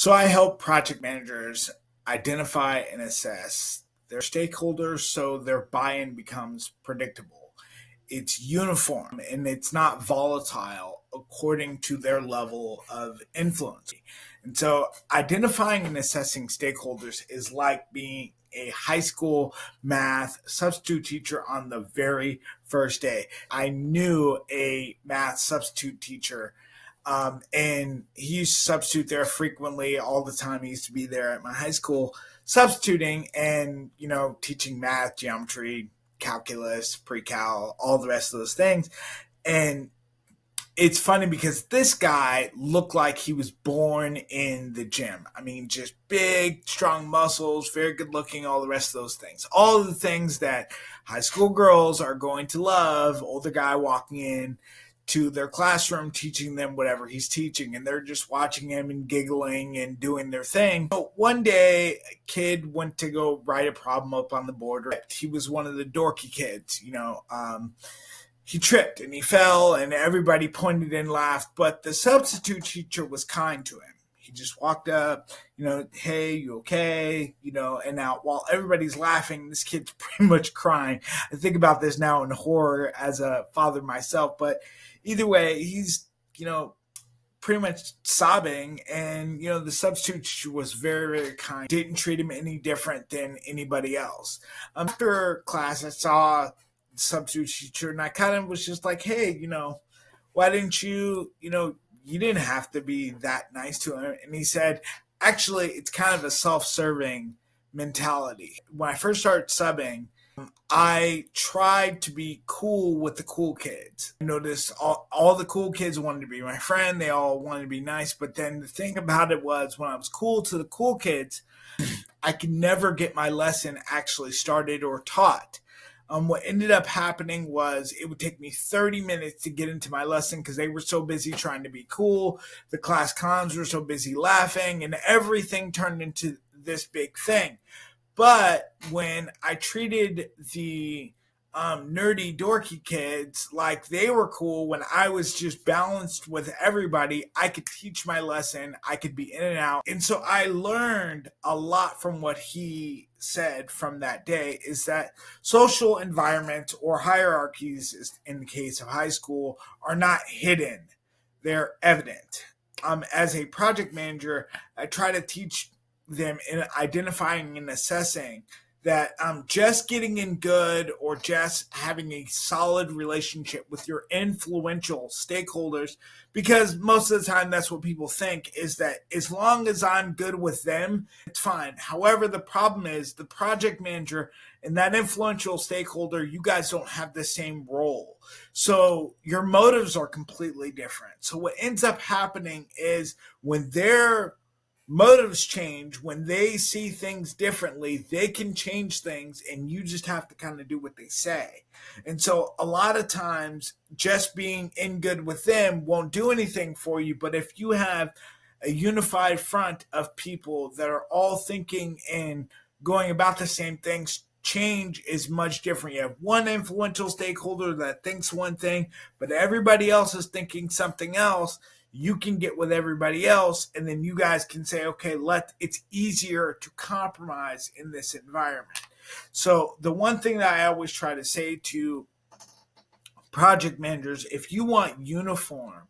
So I help project managers identify and assess their stakeholders so their buy-in becomes predictable. It's uniform and it's not volatile according to their level of influence. And so identifying and assessing stakeholders is like being a high school math substitute teacher on the very first day. I knew a math substitute teacher, and he used to substitute there frequently all the time. He used to be there at my high school substituting and, teaching math, geometry, calculus, pre-cal, all the rest of those things. And it's funny because this guy looked like he was born in the gym. I mean, just big, strong muscles, very good looking, all the rest of those things. All of the things that high school girls are going to love. Older guy walking in to their classroom, teaching them whatever he's teaching, and they're just watching him and giggling and doing their thing. But one day, a kid went to go write a problem up on the board. He was one of the dorky kids, he tripped and he fell and everybody pointed and laughed, but the substitute teacher was kind to him. He just walked up, hey, you okay? And now while everybody's laughing, this kid's pretty much crying. I think about this now in horror as a father myself, but either way, he's, pretty much sobbing. And, the substitute teacher was very, very kind, didn't treat him any different than anybody else. After class, I saw substitute teacher and I kind of was just like, hey, why didn't you didn't have to be that nice to him. And he said, actually, it's kind of a self-serving mentality. When I first started subbing, I tried to be cool with the cool kids. I noticed all the cool kids wanted to be my friend. They all wanted to be nice. But then the thing about it was when I was cool to the cool kids, I could never get my lesson actually started or taught. What ended up happening was it would take me 30 minutes to get into my lesson because they were so busy trying to be cool. The class clowns were so busy laughing, and everything turned into this big thing. But when I treated the nerdy, dorky kids like they were cool, when I was just balanced with everybody, I could teach my lesson. I could be in and out. And so I learned a lot from what he said from that day is that social environment or hierarchies, in the case of high school, are not hidden. They're evident. As a project manager, I try to teach them in identifying and assessing that just getting in good or just having a solid relationship with your influential stakeholders, because most of the time that's what people think is that as long as I'm good with them, it's fine. However, the problem is the project manager and that influential stakeholder, you guys don't have the same role. So your motives are completely different. So what ends up happening is when they're motives change, when they see things differently, they can change things and you just have to kind of do what they say. And so a lot of times just being in good with them won't do anything for you. But if you have a unified front of people that are all thinking and going about the same things, change is much different. You have one influential stakeholder that thinks one thing, but everybody else is thinking something else. You can get with everybody else, and then you guys can say, okay, it's easier to compromise in this environment. So the one thing that I always try to say to project managers, if you want uniform,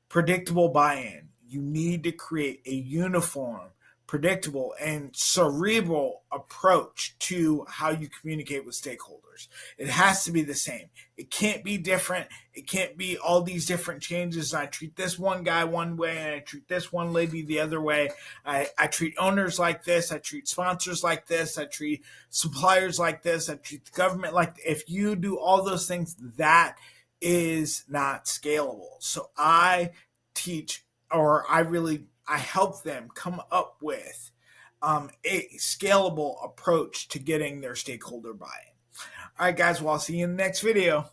predictable buy-in, you need to create a uniform, predictable, and cerebral approach to how you communicate with stakeholders. It has to be the same. It can't be different. It can't be all these different changes. I treat this one guy one way and I treat this one lady the other way. I treat owners like this. I treat sponsors like this. I treat suppliers like this. I treat the government like this. If you do all those things, that is not scalable. So I teach, or I help them come up with a scalable approach to getting their stakeholder buy-in. All right, guys, well, I'll see you in the next video.